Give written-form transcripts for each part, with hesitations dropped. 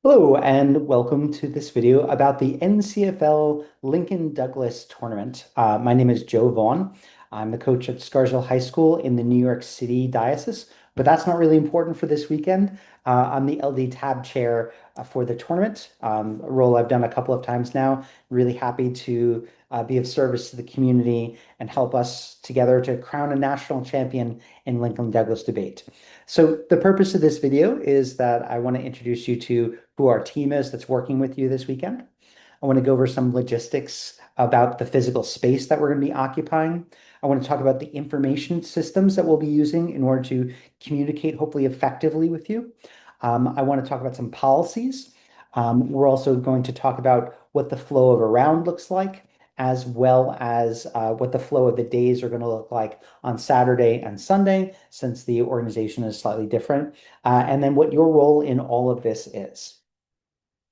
Hello and welcome to this video about the NCFL Lincoln Douglas tournament. My name is Joe Vaughn. I'm the coach at Scarsville High School in the New York City diocese, but that's not really important for this weekend. I'm the LD Tab Chair for the tournament, a role I've done a couple of times now. Really happy to be of service to the community and help us together to crown a national champion in Lincoln Douglas debate. So the purpose of this video is that I want to introduce you to who our team is that's working with you this weekend. I want to go over some logistics about the physical space that we're going to be occupying. I want to talk about the information systems that we'll be using in order to communicate hopefully effectively with you. I want to talk about some policies. We're also going to talk about what the flow of a round looks like, as well as what the flow of the days are going to look like on Saturday and Sunday, since the organization is slightly different, and then what your role in all of this is.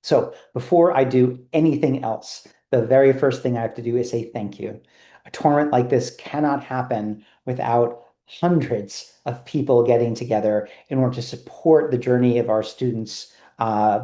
So before I do anything else, the very first thing I have to do is say thank you. A tournament like this cannot happen without hundreds of people getting together in order to support the journey of our students,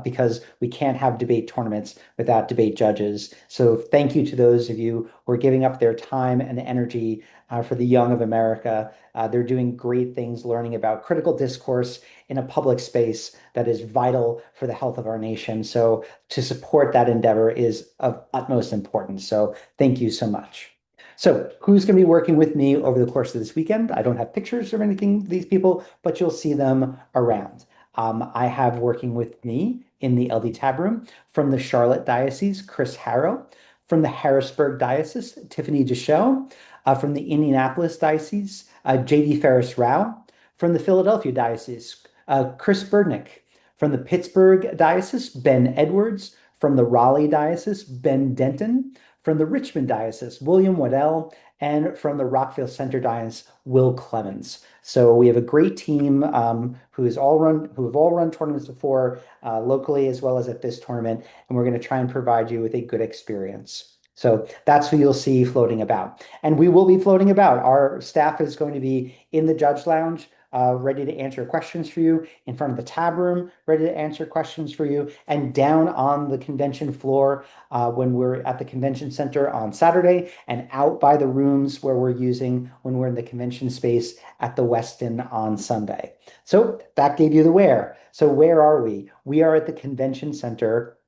because we can't have debate tournaments without debate judges. So thank you to those of you who are giving up their time and energy for the young of America. They're doing great things, learning about critical discourse in a public space that is vital for the health of our nation. So to support that endeavor is of utmost importance. So thank you so much. So who's going to be working with me over the course of this weekend? I don't have pictures or anything of these people, but you'll see them around. I have working with me in the LD Tab Room from the Charlotte Diocese, Chris Harrow, from the Harrisburg Diocese, Tiffany Deschaux, from the Indianapolis Diocese, JD Ferris Rao, from the Philadelphia Diocese, Chris Burdnick, from the Pittsburgh Diocese, Ben Edwards, from the Raleigh Diocese, Ben Denton, from the Richmond Diocese, William Waddell, and from the Rockville Center Diocese, Will Clemens. So we have a great team who have all run tournaments before, locally as well as at this tournament, and we're going to try and provide you with a good experience. So that's who you'll see floating about. And we will be floating about. Our staff is going to be in the judge lounge, ready to answer questions for you, in front of the tab room, ready to answer questions for you, and down on the convention floor when we're at the convention center on Saturday, and out by the rooms where we're using when we're in the convention space at the Westin on Sunday. So that gave you the where. So where are we? We are at the convention center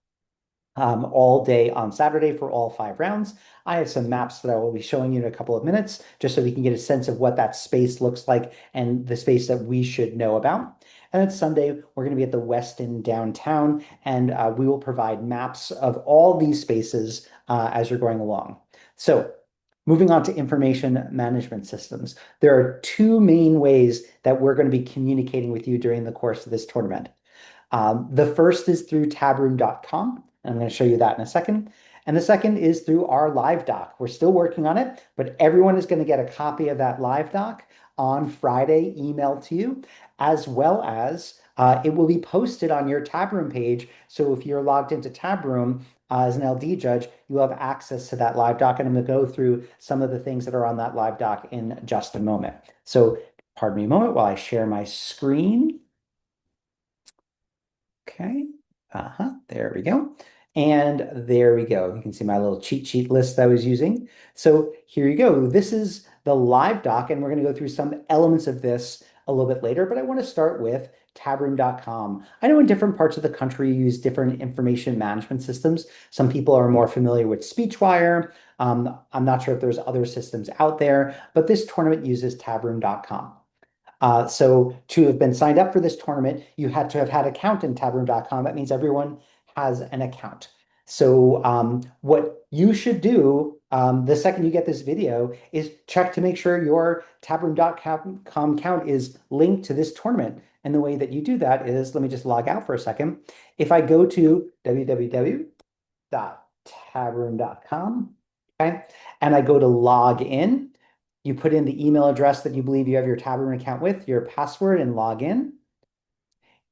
all day on Saturday for all 5 rounds. I have some maps that I will be showing you in a couple of minutes, just so we can get a sense of what that space looks like and the space that we should know about. And then Sunday, we're going to be at the Westin downtown, and we will provide maps of all these spaces as you're going along. So moving on to information management systems, there are two main ways that we're going to be communicating with you during the course of this tournament. The first is through tabroom.com. I'm going to show you that in a second. And the second is through our live doc. We're still working on it, but everyone is going to get a copy of that live doc on Friday, emailed to you, as well as it will be posted on your Tabroom page. So if you're logged into Tabroom as an LD judge, you have access to that live doc. And I'm going to go through some of the things that are on that live doc in just a moment. So pardon me a moment while I share my screen. Okay. There we go. And there we go. You can see my little cheat sheet list I was using. So here you go. This is the live doc, and we're going to go through some elements of this a little bit later, but I want to start with tabroom.com. I know in different parts of the country you use different information management systems. Some people are more familiar with SpeechWire. I'm not sure if there's other systems out there, but this tournament uses tabroom.com. So to have been signed up for this tournament, you had to have had an account in tabroom.com. That means everyone has an account. So what you should do the second you get this video is check to make sure your tabroom.com account is linked to this tournament. And the way that you do that is, let me just log out for a second. If I go to www.tabroom.com, okay, and I go to log in, you put in the email address that you believe you have your Tabroom account with, your password, and log in.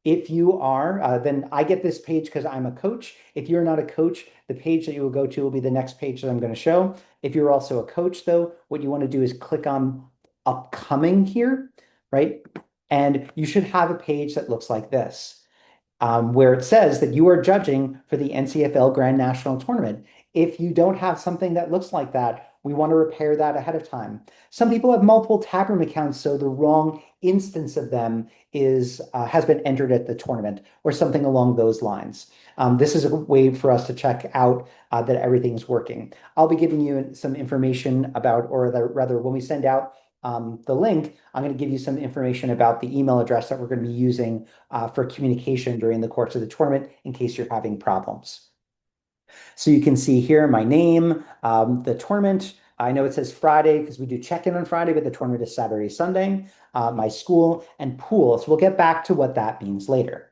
If you are, then I get this page because I'm a coach. If you're not a coach, the page that you will go to will be the next page that I'm going to show. If you're also a coach, though, what you want to do is click on upcoming here, right? And you should have a page that looks like this. where it says that you are judging for the NCFL Grand National Tournament. If you don't have something that looks like that, we want to repair that ahead of time. Some people have multiple Tabroom accounts, so the wrong instance of them is has been entered at the tournament or something along those lines. This is a way for us to check out that everything's working. I'll be giving you some information about, or rather, when we send out the link, I'm going to give you some information about the email address that we're going to be using for communication during the course of the tournament in case you're having problems. So you can see here my name, the tournament. I know it says Friday because we do check-in on Friday, but the tournament is Saturday, Sunday, my school, and pool. So we'll get back to what that means later.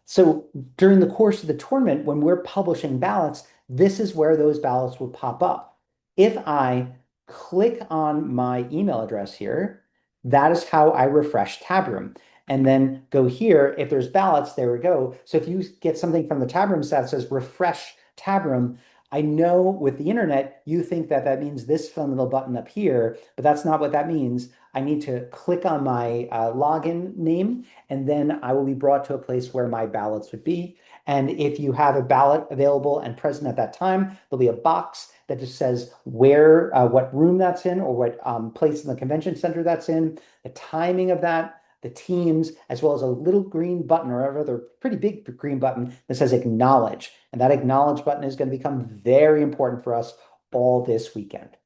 So during the course of the tournament, when we're publishing ballots, this is where those ballots will pop up. If I click on my email address here, that is how I refresh Tabroom. And then go here, if there's ballots, there we go. So if you get something from the Tabroom that says refresh Tabroom, I know with the internet, you think that that means this fun little button up here, but that's not what that means. I need to click on my login name, and then I will be brought to a place where my ballots would be. And if you have a ballot available and present at that time, there'll be a box that just says where, what room that's in, or what place in the convention center that's in, the timing of that, the teams, as well as a little green button or a rather pretty big green button that says acknowledge. And that acknowledge button is going to become very important for us all this weekend.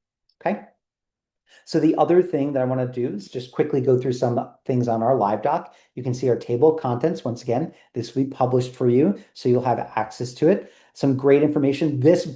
Okay. So the other thing that I want to do is just quickly go through some things on our live doc. You can see our table of contents. Once again, this will be published for you, so you'll have access to it. Some great information. This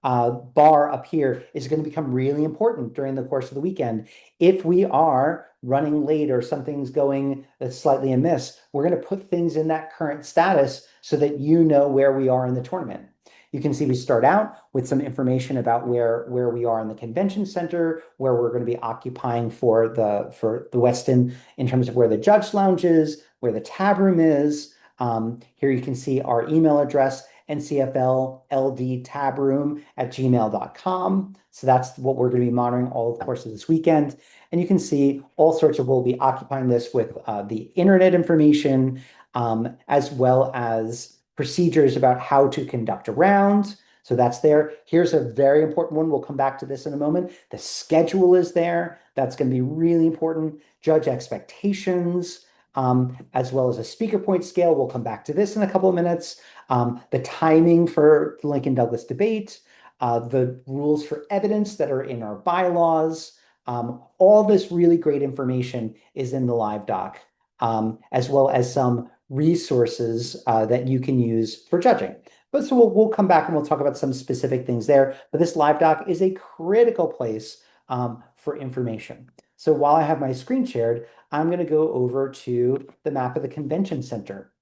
bar up here is going to become really important during the course of the weekend. If we are running late or something's going that's slightly amiss, we're going to put things in that current status so that you know where we are in the tournament. You can see we start out with some information about where we are in the convention center, where we're going to be occupying for the Westin in terms of where the judge lounge is, where the tab room is. Here you can see our email address, NCFL LD Tabroom at gmail.com. So that's what we're going to be monitoring all the course of this weekend. And you can see all sorts of, we'll be occupying this with the internet information, as well as procedures about how to conduct a round. So that's there. Here's a very important one. We'll come back to this in a moment. The schedule is there. That's going to be really important. Judge expectations, as well as a speaker point scale. We'll come back to this in a couple of minutes. The timing for the Lincoln Douglas debate, the rules for evidence that are in our bylaws. All this really great information is in the live doc, as well as some resources that you can use for judging. But so we'll come back and we'll talk about some specific things there. But this live doc is a critical place for information. So while I have my screen shared, I'm going to go over to the map of the convention center.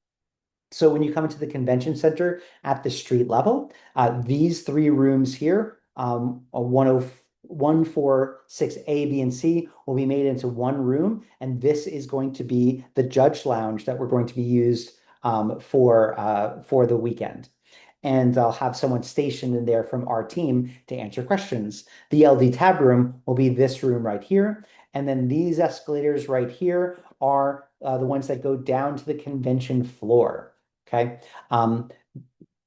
So when you come into the convention center at the street level, these three rooms here, 146A, B, and C will be made into one room. And this is going to be the judge lounge that we're going to be used for the weekend. And I'll have someone stationed in there from our team to answer questions. The LD tab room will be this room right here. And then these escalators right here are the ones that go down to the convention floor. Okay.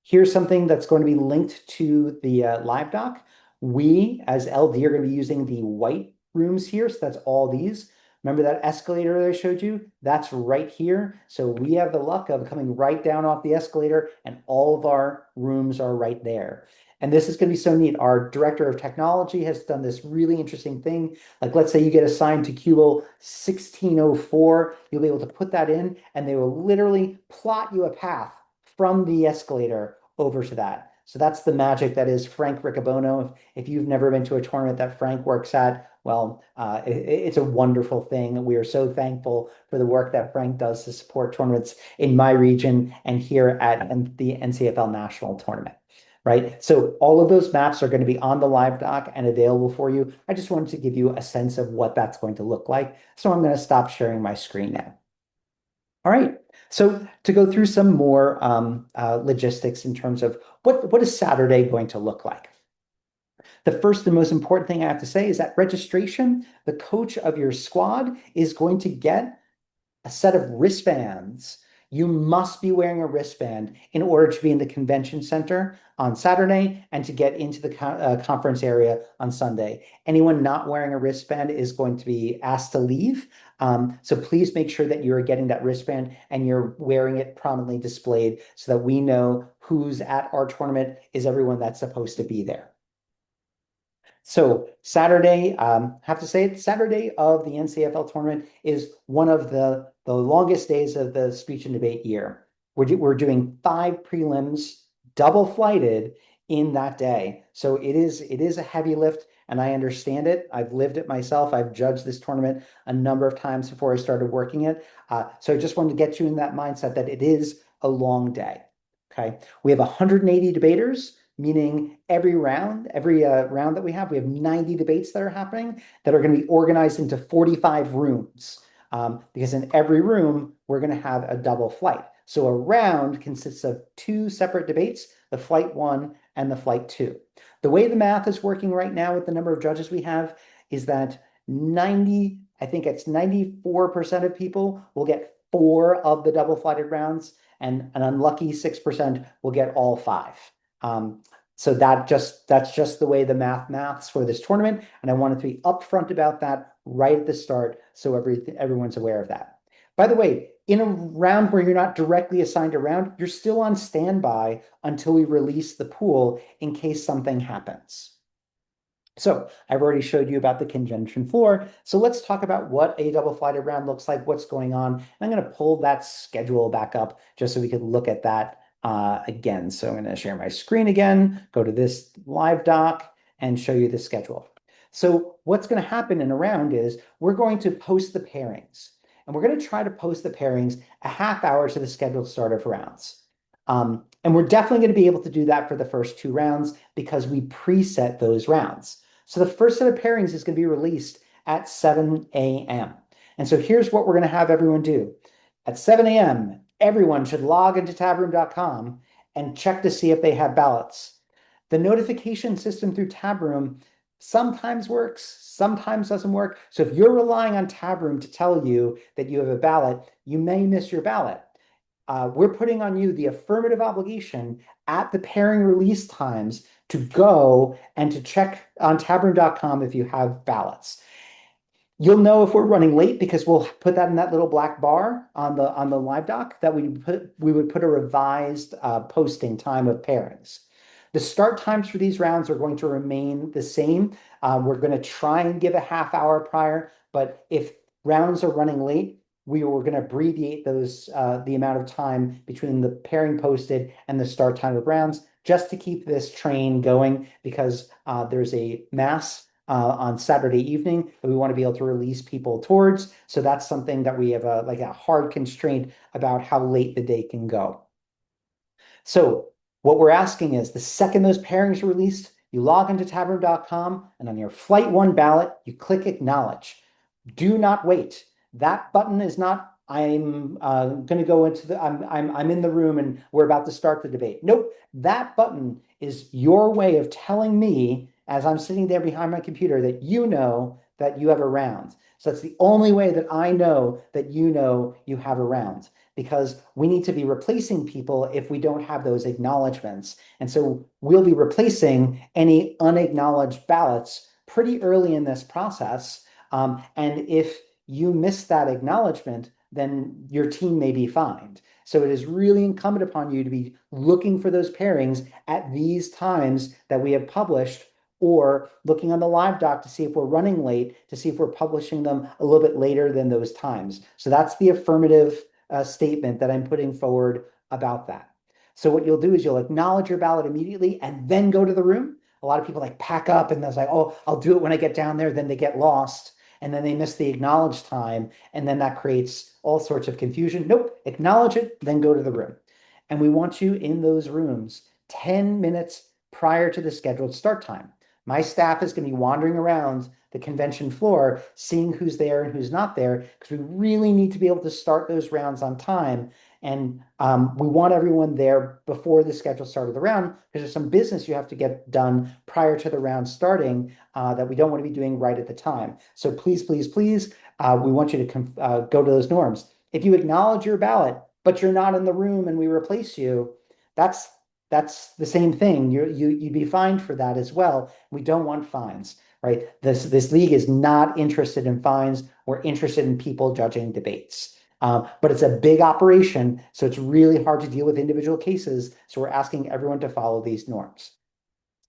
Here's something that's going to be linked to the live doc. We, as LD, are going to be using the white rooms here. So that's all these. Remember that escalator that I showed you? That's right here. So we have the luck of coming right down off the escalator, and all of our rooms are right there. And this is going to be so neat. Our director of technology has done this really interesting thing. Like, let's say you get assigned to cubicle 1604, you'll be able to put that in, and they will literally plot you a path from the escalator over to that. So that's the magic that is Frank Riccobono. If you've never been to a tournament that Frank works at, well, it's a wonderful thing. We are so thankful for the work that Frank does to support tournaments in my region and here at the NCFL National Tournament. Right. So all of those maps are going to be on the live doc and available for you. I just wanted to give you a sense of what that's going to look like. So I'm going to stop sharing my screen now. All right. So to go through some more logistics in terms of what is Saturday going to look like. The first and most important thing I have to say is that registration, the coach of your squad is going to get a set of wristbands. you must be wearing a wristband in order to be in the convention center on Saturday and to get into the conference area on Sunday. Anyone not wearing a wristband is going to be asked to leave. So please make sure that you're getting that wristband and you're wearing it prominently displayed so that we know who's at our tournament is everyone that's supposed to be there. So Saturday, have to say it, Saturday of the NCFL tournament is one of the longest days of the speech and debate year. We're doing 5 prelims, double flighted in that day. So it is a heavy lift, and I understand it. I've lived it myself. I've judged this tournament a number of times before I started working it. So I just wanted to get you in that mindset that it is a long day. Okay, we have 180 debaters, meaning every round that we have 90 debates that are happening that are going to be organized into 45 rooms. Because in every room, we're going to have a double flight. So a round consists of 2 separate debates, the flight 1 and the flight 2. The way the math is working right now with the number of judges we have is that I think it's 94% of people will get 4 of the double flighted rounds, and an unlucky 6% will get all 5. So that's just the way the maths for this tournament, and I wanted to be upfront about that right at the start so everyone's aware of that. By the way, in a round where you're not directly assigned a round, you're still on standby until we release the pool in case something happens. So I've already showed you about the convention floor. So let's talk about what a double flighted round looks like, what's going on. I'm going to pull that schedule back up just so we could look at that again. So I'm going to share my screen again, go to this live doc and show you the schedule. So what's going to happen in a round is we're going to post the pairings, and we're going to try to post the pairings a half hour to the scheduled start of rounds. And we're definitely going to be able to do that for the first 2 rounds because we preset those rounds. So the first set of pairings is going to be released at 7 a.m. And so here's what we're going to have everyone do. At 7 a.m., everyone should log into tabroom.com and check to see if they have ballots. The notification system through Tabroom sometimes works, sometimes doesn't work. So if you're relying on Tabroom to tell you that you have a ballot, you may miss your ballot. We're putting on you the affirmative obligation at the pairing release times to go and to check on tabroom.com if you have ballots. You'll know if we're running late because we'll put that in that little black bar on the live doc that we would put a revised posting time of pairings. The start times for these rounds are going to remain the same. We're going to try and give a half hour prior, but if rounds are running late, we were going to abbreviate those the amount of time between the pairing posted and the start time of rounds just to keep this train going because there's a mass on Saturday evening that we want to be able to release people towards. So that's something that we have like a hard constraint about how late the day can go. So what we're asking is the second those pairings are released, you log into tabroom.com and on your flight 1 ballot, you click acknowledge. Do not wait. That button is not I'm going to go into the I'm in the room and we're about to start the debate. Nope. That button is your way of telling me as I'm sitting there behind my computer that you know that you have a round. So that's the only way that I know that you have a round because we need to be replacing people if we don't have those acknowledgments. And so we'll be replacing any unacknowledged ballots pretty early in this process. And if you miss that acknowledgement, then your team may be fined. So it is really incumbent upon you to be looking for those pairings at these times that we have published or looking on the live doc to see if we're running late, to see if we're publishing them a little bit later than those times. So that's the affirmative statement that I'm putting forward about that. So what you'll do is you'll acknowledge your ballot immediately and then go to the room. A lot of people like pack up and they're like, oh, I'll do it when I get down there. Then they get lost and then they miss the acknowledge time. And then that creates all sorts of confusion. Nope, acknowledge it, then go to the room. And we want you in those rooms 10 minutes prior to the scheduled start time. My staff is going to be wandering around the convention floor, seeing who's there and who's not there, because we really need to be able to start those rounds on time. And we want everyone there before the scheduled start of the round, because there's some business you have to get done prior to the round starting that we don't want to be doing right at the time. So please, please, please, we want you to go to those norms. If you acknowledge your ballot but you're not in the room and we replace you, that's that's the same thing. You'd be fined for that as well. We don't want fines, right? This league is not interested in fines. We're interested in people judging debates. But it's a big operation, so it's really hard to deal with individual cases. So we're asking everyone to follow these norms.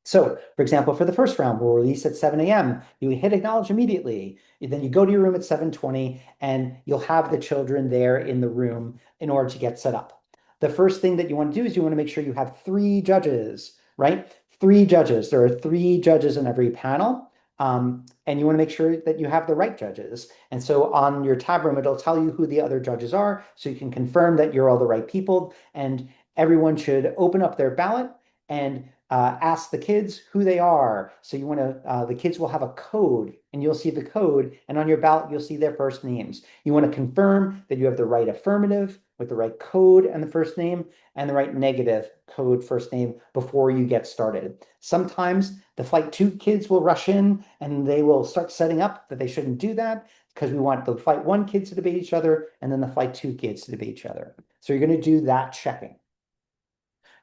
So, for example, for the first round, we'll release at 7 a.m. You hit acknowledge immediately. Then you go to your room at 7:20, and you'll have the children there in the room in order to get set up. The first thing that you want to do is you want to make sure you have three judges, right? Three judges. There are three judges in every panel. And you want to make sure that you have the right judges. And so on your tab room, it'll tell you who the other judges are, so you can confirm that you're all the right people. And everyone should open up their ballot and ask the kids who they are. So you want to, the kids will have a code and you'll see the code, and on your ballot, you'll see their first names. You want to confirm that you have the right affirmative with the right code and the first name, and the right negative code first name before you get started. Sometimes the flight 2 kids will rush in and they will start setting up that they shouldn't do that, because we want the flight 1 kids to debate each other and then the flight 2 kids to debate each other. So you're going to do that checking.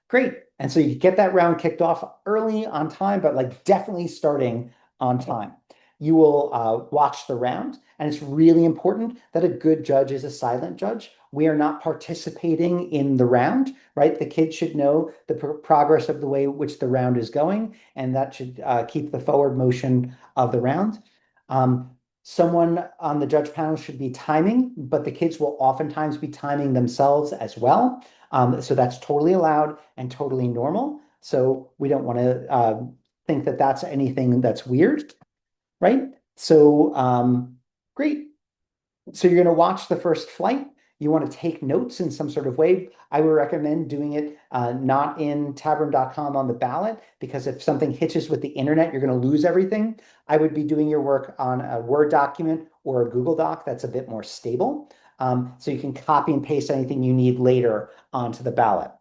Great. And so you get that round kicked off early on time, but like definitely starting on time. You will watch the round, and it's really important that a good judge is a silent judge. We are not participating in the round, right? The kids should know the progress of the way which the round is going, and that should keep the forward motion of the round. Someone on the judge panel should be timing, but the kids will oftentimes be timing themselves as well. So that's totally allowed and totally normal. So we don't want to think that that's anything that's weird, right? So great. So you're going to watch the first flight. You want to take notes in some sort of way. I would recommend doing it not in tabroom.com on the ballot, because if something hitches with the internet, you're going to lose everything. I would be doing your work on a Word document or a Google Doc that's a bit more stable. So you can copy and paste anything you need later onto the ballot.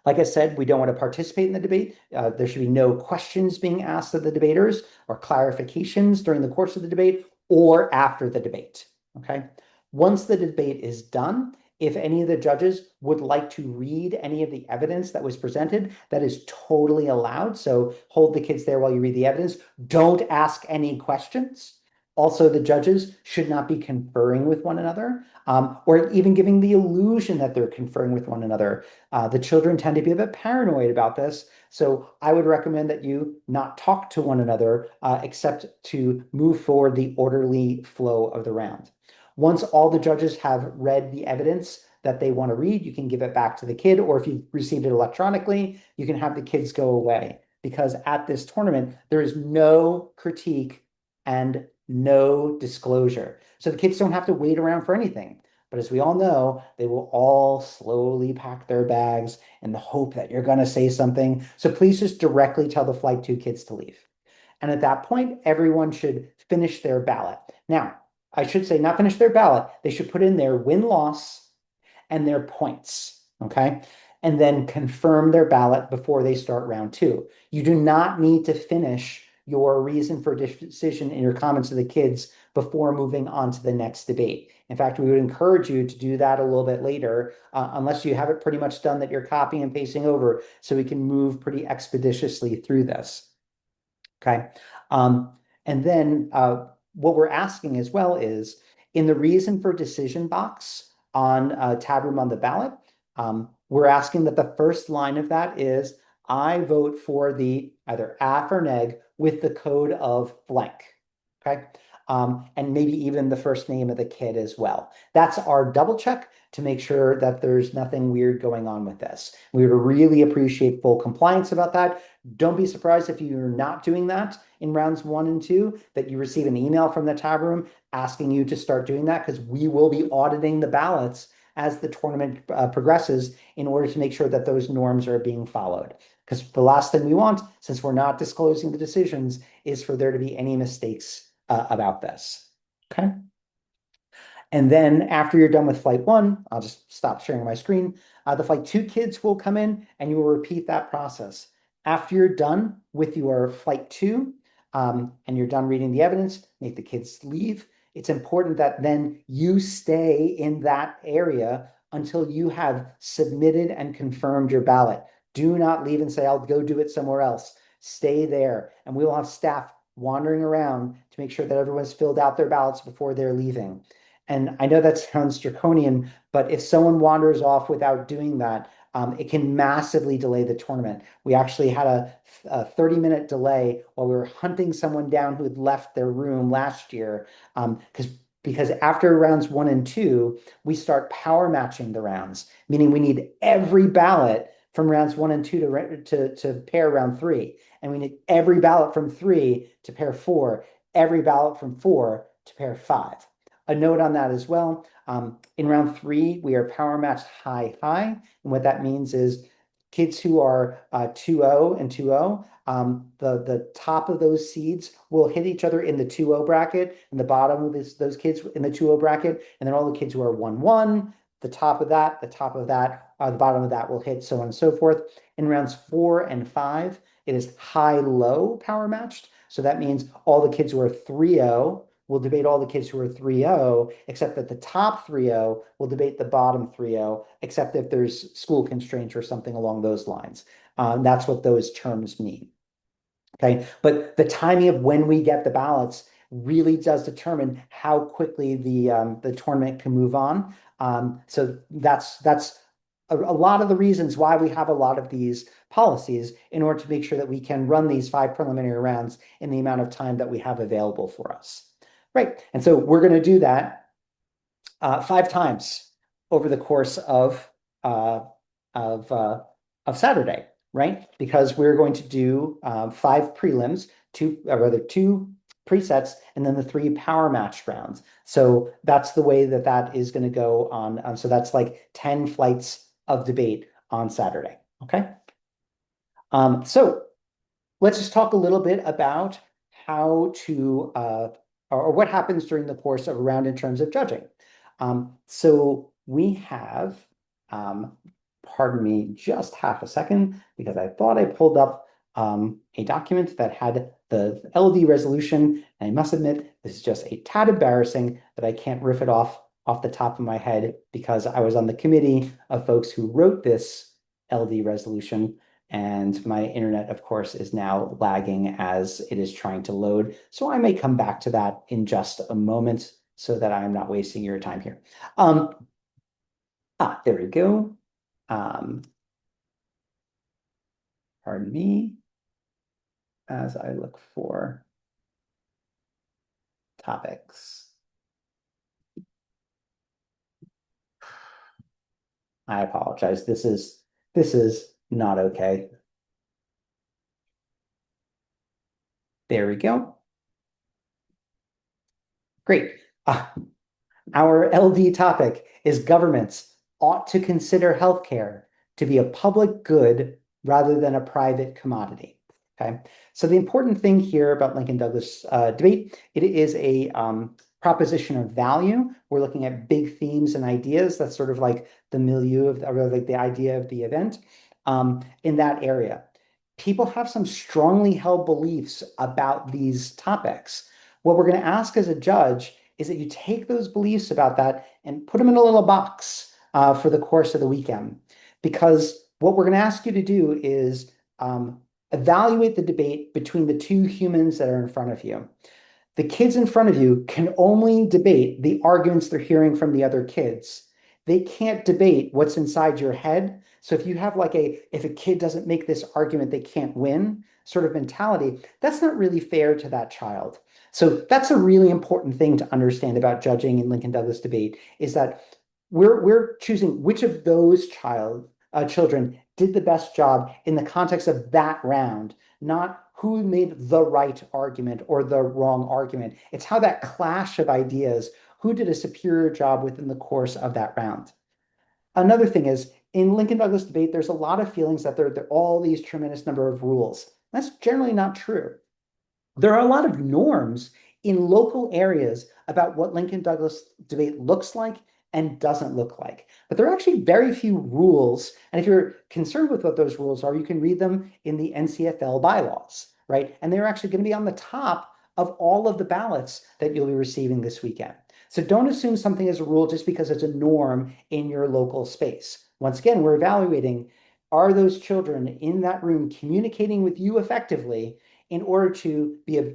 Like I said, we don't want to participate in the debate. There should be no questions being asked of the debaters or clarifications during the course of the debate or after the debate. Okay. Once the debate is done, if any of the judges would like to read any of the evidence that was presented, that is totally allowed. So hold the kids there while you read the evidence. Don't ask any questions. Also, the judges should not be conferring with one another, or even giving the illusion that they're conferring with one another. The children tend to be a bit paranoid about this, so I would recommend that you not talk to one another except to move forward the orderly flow of the round. Once all the judges have read the evidence that they want to read, you can give it back to the kid, or if you've received it electronically, you can have the kids go away. Because at this tournament, there is no critique and no disclosure. So the kids don't have to wait around for anything. But as we all know, they will all slowly pack their bags in the hope that you're going to say something. So please just directly tell the flight 2 kids to leave. And at that point, everyone should finish their ballot. Now, I should say not finish their ballot. They should put in their win-loss and their points, okay? And then confirm their ballot before they start round 2. You do not need to finish your reason for decision in your comments to the kids before moving on to the next debate. In fact, we would encourage you to do that a little bit later, unless you have it pretty much done that you're copying and pasting over, so we can move pretty expeditiously through this. Okay. And then what we're asking as well is in the reason for decision box on tab room on the ballot, we're asking that the first line of that is I vote for the either AF or neg with the code of blank. Okay. And maybe even the first name of the kid as well. That's our double check to make sure that there's nothing weird going on with this. We would really appreciate full compliance about that. Don't be surprised if you're not doing that in rounds 1 and 2, that you receive an email from the tab room asking you to start doing that, because we will be auditing the ballots as the tournament progresses in order to make sure that those norms are being followed. Because the last thing we want, since we're not disclosing the decisions, is for there to be any mistakes about this. Okay. And then after you're done with flight 1, I'll just stop sharing my screen. The flight 2 kids will come in and you will repeat that process. After you're done with your flight 2 and you're done reading the evidence, make the kids leave. It's important that then you stay in that area until you have submitted and confirmed your ballot. Do not leave and say, I'll go do it somewhere else. Stay there, and we will have staff wandering around to make sure that everyone's filled out their ballots before they're leaving. And I know that sounds draconian, but if someone wanders off without doing that, it can massively delay the tournament. We actually had a 30-minute delay while we were hunting someone down who had left their room last year, because after rounds 1 and 2, we start power matching the rounds, meaning we need every ballot from rounds 1 and 2 to pair round 3. And we need every ballot from 3 to pair 4, every ballot from 4 to pair 5. A note on that as well. In round 3, we are power matched high. And what that means is kids who are 2-0 and 2-0, the top of those seeds will hit each other in the 2-0 bracket, and the bottom of those kids in the 2-0 bracket, and then all the kids who are 1-1, the top of that, the bottom of that will hit, so on and so forth. In rounds 4 and 5, it is high-low power matched. So that means all the kids who are 3-0 will debate all the kids who are 3-0, except that the top 3-0 will debate the bottom 3-0, except if there's school constraints or something along those lines. That's what those terms mean. Okay, but the timing of when we get the ballots really does determine how quickly the tournament can move on. So that's a lot of the reasons why we have a lot of these policies in order to make sure that we can run these 5 preliminary rounds in the amount of time that we have available for us. Right, and so we're going to do that 5 times over the course uh, of Saturday, right? Because we're going to do 5 prelims, 2 presets, and then the 3 power match rounds. So that's the way that is going to go on. So that's like 10 flights of debate on Saturday. Okay. So let's just talk a little bit about how to or what happens during the course of a round in terms of judging. So we have, pardon me, just half a second, because I thought I pulled up a document that had the LD resolution, and I must admit, this is just a tad embarrassing that I can't riff it off the top of my head, because I was on the committee of folks who wrote this LD resolution, and my internet, of course, is now lagging as it is trying to load. So I may come back to that in just a moment so that I'm not wasting your time here. There we go. Pardon me as I look for topics. I apologize. This is not okay. There we go. Great. Our LD topic is governments ought to consider healthcare to be a public good rather than a private commodity. Okay, so the important thing here about Lincoln-Douglas debate, it is a proposition of value. We're looking at big themes and ideas. That's sort of like the milieu of, or like the idea of the event in that area. People have some strongly held beliefs about these topics. What we're going to ask as a judge is that you take those beliefs about that and put them in a little box for the course of the weekend. Because what we're going to ask you to do is evaluate the debate between the 2 humans that are in front of you. The kids in front of you can only debate the arguments they're hearing from the other kids. They can't debate what's inside your head. So if you have like if a kid doesn't make this argument, they can't win sort of mentality, that's not really fair to that child. So that's a really important thing to understand about judging in Lincoln-Douglas debate, is that we're choosing which of those children did the best job in the context of that round, not who made the right argument or the wrong argument. It's how that clash of ideas, who did a superior job within the course of that round. Another thing is, in Lincoln-Douglas debate, there's a lot of feelings that there are all these tremendous number of rules. That's generally not true. There are a lot of norms in local areas about what Lincoln-Douglas debate looks like and doesn't look like. But there are actually very few rules. And if you're concerned with what those rules are, you can read them in the NCFL bylaws, right? And they're actually going to be on the top of all of the ballots that you'll be receiving this weekend. So don't assume something is a rule just because it's a norm in your local space. Once again, we're evaluating, are those children in that room communicating with you effectively in order to be a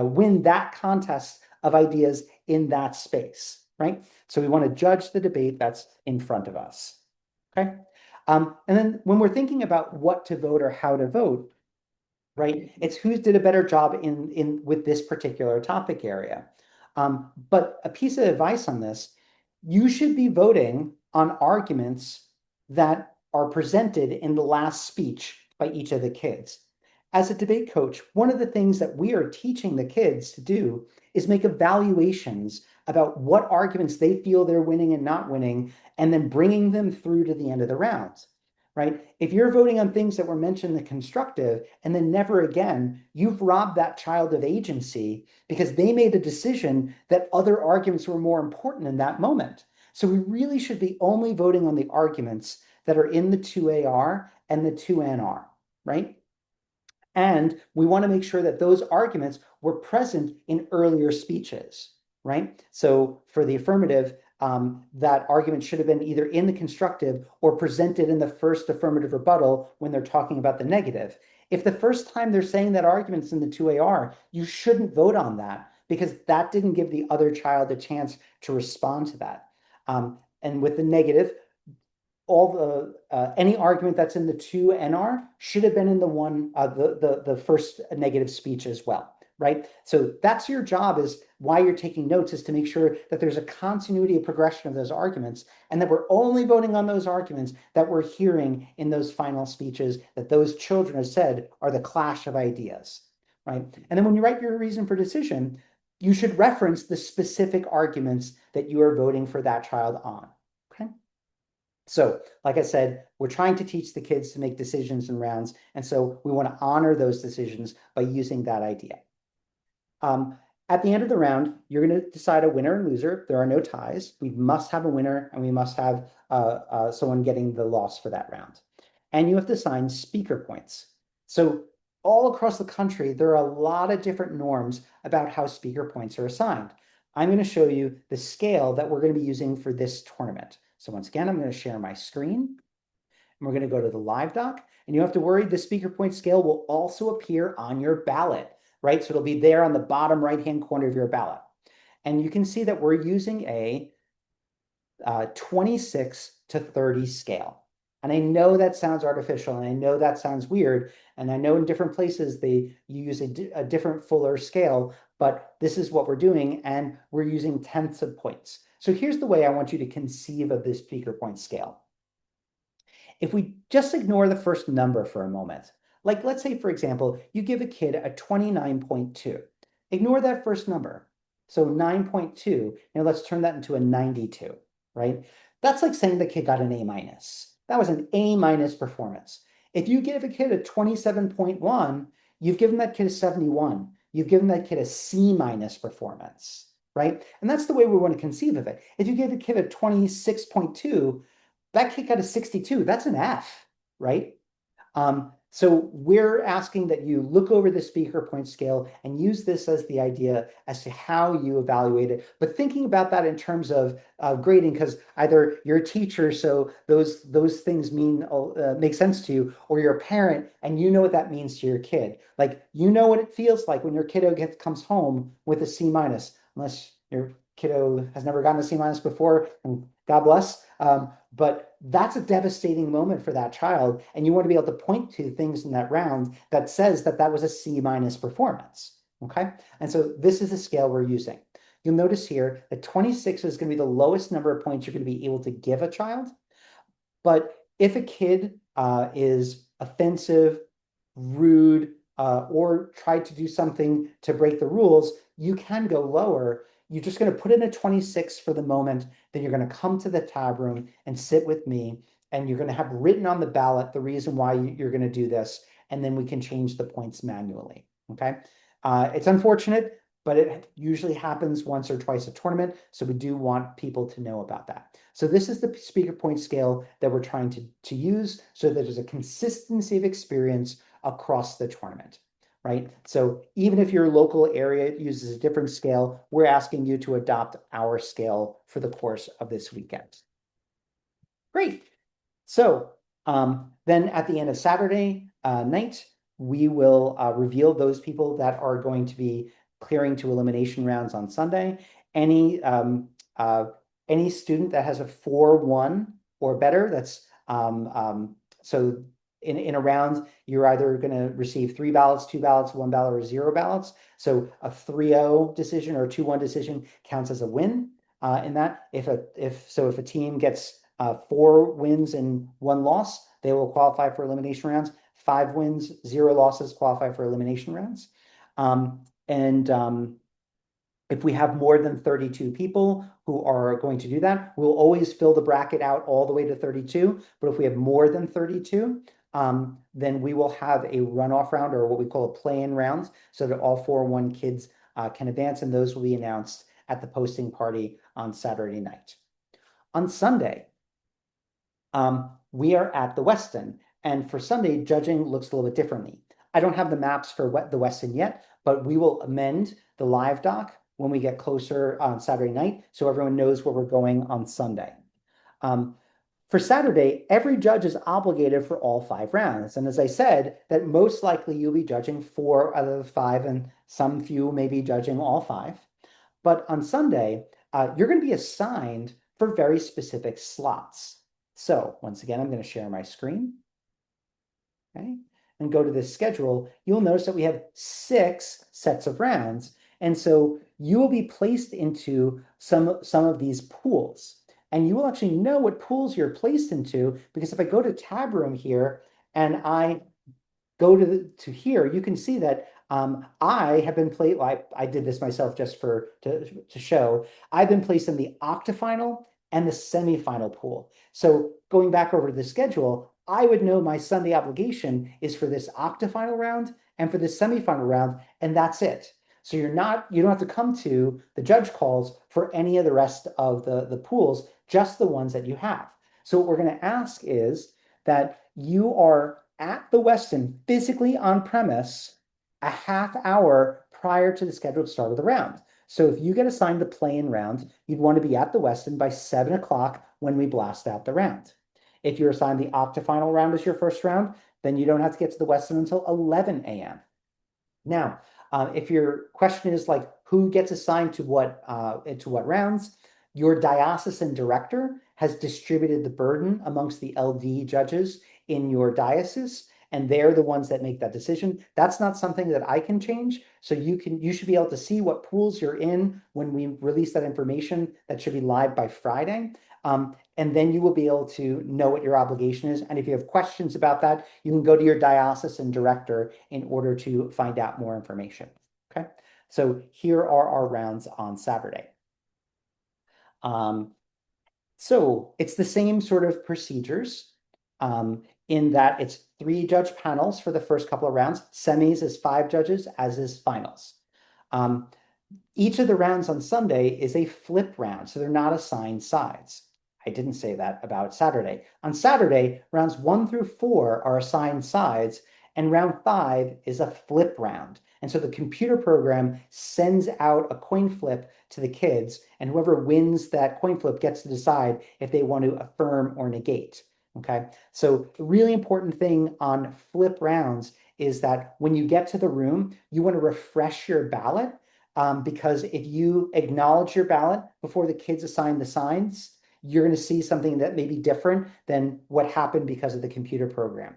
win that contest of ideas in that space, right? So we want to judge the debate that's in front of us. Okay. And then when we're thinking about what to vote or how to vote, right? It's who did a better job in with this particular topic area. But a piece of advice on this, you should be voting on arguments that are presented in the last speech by each of the kids. As a debate coach, one of the things that we are teaching the kids to do is make evaluations about what arguments they feel they're winning and not winning, and then bringing them through to the end of the rounds, right? If you're voting on things that were mentioned in the constructive and then never again, you've robbed that child of agency because they made a decision that other arguments were more important in that moment. So we really should be only voting on the arguments that are in the 2AR and the 2NR, right? And we want to make sure that those arguments were present in earlier speeches, right? So for the affirmative, that argument should have been either in the constructive or presented in the first affirmative rebuttal when they're talking about the negative. If the first time they're saying that argument's in the 2AR, you shouldn't vote on that because that didn't give the other child a chance to respond to that. And with the negative, all the any argument that's in the 2NR should have been in the first negative speech as well, right? So that's your job, is why you're taking notes, is to make sure that there's a continuity of progression of those arguments and that we're only voting on those arguments that we're hearing in those final speeches that those children have said are the clash of ideas, right? And then when you write your reason for decision, you should reference the specific arguments that you are voting for that child on, okay? So, like I said, we're trying to teach the kids to make decisions in rounds, and so we want to honor those decisions by using that idea. At the end of the round, you're going to decide a winner and loser. There are no ties. We must have a winner, and we must have someone getting the loss for that round. And you have to assign speaker points. So all across the country, there are a lot of different norms about how speaker points are assigned. I'm going to show you the scale that we're going to be using for this tournament. So once again, I'm going to share my screen, and we're going to go to the live doc, and you don't have to worry, the speaker point scale will also appear on your ballot, right? So it'll be there on the bottom right-hand corner of your ballot. And you can see that we're using a 26 to 30 scale. And I know that sounds artificial, and I know that sounds weird, and I know in different places they use a different fuller scale, but this is what we're doing, and we're using tenths of points. So here's the way I want you to conceive of this speaker point scale. If we just ignore the first number for a moment, like let's say, for example, you give a kid a 29.2. Ignore that first number. So 9.2, now let's turn that into a 92, right? That's like saying the kid got an A minus. That was an A minus performance. If you give a kid a 27.1, you've given that kid a 71. You've given that kid a C minus performance, right? And that's the way we want to conceive of it. If you give a kid a 26.2, that kid got a 62. That's an F, right? So we're asking that you look over the speaker point scale and use this as the idea as to how you evaluate it, but thinking about that in terms of grading, because either you're a teacher, so those things make sense to you, or you're a parent and you know what that means to your kid. Like, you know what it feels like when your kiddo comes home with a C minus, unless your kiddo has never gotten a C minus before, and God bless. But that's a devastating moment for that child, and you want to be able to point to things in that round that says that that was a C minus performance, okay? And so this is the scale we're using. You'll notice here that 26 is going to be the lowest number of points you're going to be able to give a child, but if a kid is offensive, rude, or tried to do something to break the rules, you can go lower. You're just going to put in a 26 for the moment, then you're going to come to the tab room and sit with me, and you're going to have written on the ballot the reason why you're going to do this, and then we can change the points manually, okay? It's unfortunate, but it usually happens once or twice a tournament, so we do want people to know about that. So this is the speaker point scale that we're trying to use so that there's a consistency of experience across the tournament, right? So even if your local area uses a different scale, we're asking you to adopt our scale for the course of this weekend. Great. So then at the end of Saturday night, we will reveal those people that are going to be clearing to elimination rounds on Sunday. Any uh, any student that has a 4-1 or better, that's so in a round, you're either going to receive 3 ballots, 2 ballots, 1 ballot, or 0 ballots. So a 3-0 decision or a 2-1 decision counts as a win in that. If a team gets 4 wins and 1 loss, they will qualify for elimination rounds. 5 wins, 0 losses qualify for elimination rounds. And if we have more than 32 people who are going to do that, we'll always fill the bracket out all the way to 32. But if we have more than 32, then we will have a runoff round, or what we call a play-in round, so that all 4-1 kids can advance, and those will be announced at the posting party on Saturday night. On Sunday, we are at the Westin, and for Sunday, judging looks a little bit differently. I don't have the maps for the Westin yet, but we will amend the live doc when we get closer on Saturday night, so everyone knows where we're going on Sunday. For Saturday, every judge is obligated for all 5 rounds. And as I said, that most likely you'll be judging 4 out of the 5, and some few may be judging all 5. But on Sunday, you're going to be assigned for very specific slots. So once again, I'm going to share my screen. Okay, and go to this schedule. You'll notice that we have 6 sets of rounds. And so you will be placed into some of these pools. And you will actually know what pools you're placed into, because if I go to Tabroom here and I go to here, you can see that I have been placed. I did this myself just to show. I've been placed in the octafinal and the semifinal pool. So going back over to the schedule, I would know my Sunday obligation is for this octafinal round and for this semifinal round, and that's it. So you don't have to come to the judge calls for any of the rest of the pools, just the ones that you have. So what we're going to ask is that you are at the Westin physically on premise a half hour prior to the scheduled start of the round. So if you get assigned the play-in round, you'd want to be at the Westin by 7 o'clock when we blast out the round. If you're assigned the octafinal round as your first round, then you don't have to get to the Westin until 11 a.m. Now, if your question is like who gets assigned to what rounds, your diocesan director has distributed the burden amongst the LD judges in your diocese, and they're the ones that make that decision. That's not something that I can change. So you should be able to see what pools you're in when we release that information. That should be live by Friday. And then you will be able to know what your obligation is. And if you have questions about that, you can go to your diocesan director in order to find out more information. Okay, so here are our rounds on Saturday. So it's the same sort of procedures in that it's 3 judge panels for the first couple of rounds. Semis is 5 judges, as is finals. Each of the rounds on Sunday is a flip round, so they're not assigned sides. I didn't say that about Saturday. On Saturday, rounds 1 through 4 are assigned sides, and round 5 is a flip round. And so the computer program sends out a coin flip to the kids, and whoever wins that coin flip gets to decide if they want to affirm or negate. Okay, so the really important thing on flip rounds is that when you get to the room, you want to refresh your ballot, because if you acknowledge your ballot before the kids assign the signs, you're going to see something that may be different than what happened because of the computer program.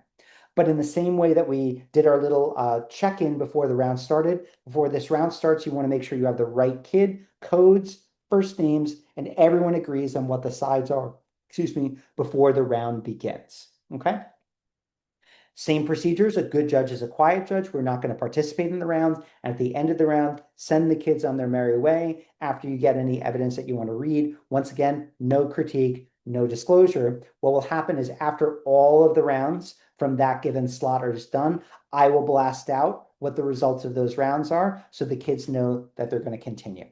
But in the same way that we did our little check-in before the round started, before this round starts, you want to make sure you have the right kid, codes, first names, and everyone agrees on what the sides are, before the round begins. Okay? Same procedures. A good judge is a quiet judge. We're not going to participate in the round. And at the end of the round, send the kids on their merry way after you get any evidence that you want to read. Once again, no critique, no disclosure. What will happen is after all of the rounds from that given slot are done, I will blast out what the results of those rounds are so the kids know that they're going to continue.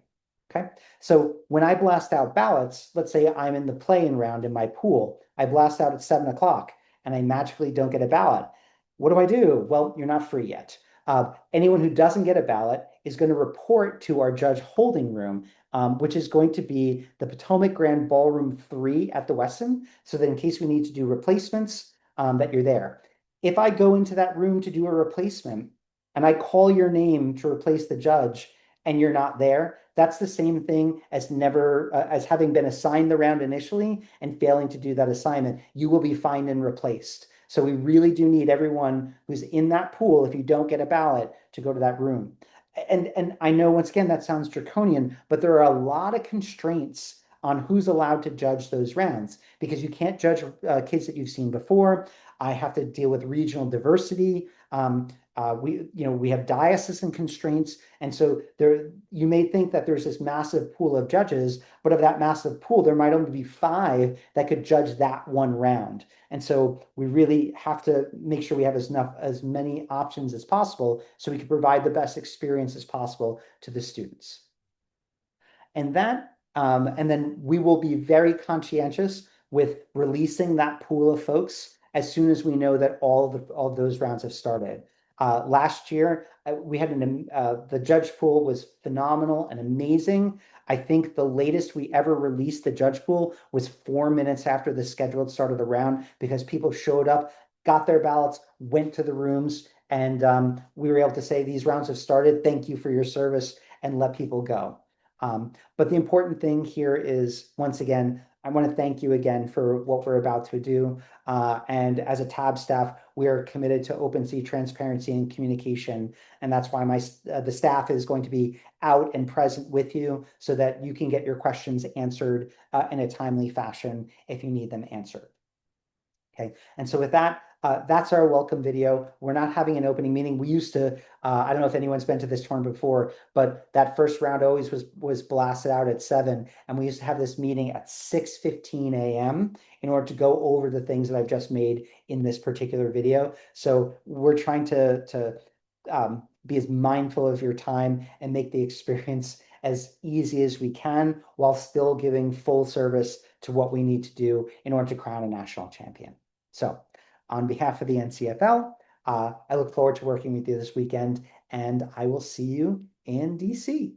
Okay, so when I blast out ballots, let's say I'm in the play-in round in my pool, I blast out at 7 o'clock and I magically don't get a ballot. What do I do? Well, you're not free yet. Anyone who doesn't get a ballot is going to report to our judge holding room, which is going to be the Potomac Grand Ballroom 3 at the Westin, so that in case we need to do replacements, that you're there. If I go into that room to do a replacement and I call your name to replace the judge and you're not there, that's the same thing as never as having been assigned the round initially and failing to do that assignment. You will be fined and replaced. So we really do need everyone who's in that pool, if you don't get a ballot, to go to that room. And I know once again that sounds draconian, but there are a lot of constraints on who's allowed to judge those rounds because you can't judge kids that you've seen before. I have to deal with regional diversity. We have diocesan constraints, and so there you may think that there's this massive pool of judges, but of that massive pool, there might only be 5 that could judge that one round. And so we really have to make sure we have as many options as possible so we can provide the best experience as possible to the students. And then we will be very conscientious with releasing that pool of folks as soon as we know that all of those rounds have started. Last year, we had the judge pool was phenomenal and amazing. I think the latest we ever released the judge pool was 4 minutes after the scheduled start of the round because people showed up, got their ballots, went to the rooms, and we were able to say these rounds have started. Thank you for your service, and let people go. But the important thing here is, once again, I want to thank you again for what we're about to do. And as a TAB staff, we are committed to OpenSea transparency and communication. And that's why the staff is going to be out and present with you so that you can get your questions answered in a timely fashion if you need them answered. Okay, and so with that, that's our welcome video. We're not having an opening meeting. We used to, I don't know if anyone's been to this tournament before, but that first round always was blasted out at 7, and we used to have this meeting at 6:15 a.m. in order to go over the things that I've just made in this particular video. So we're trying to be as mindful of your time and make the experience as easy as we can while still giving full service to what we need to do in order to crown a national champion. So on behalf of the NCFL, I look forward to working with you this weekend, and I will see you in DC.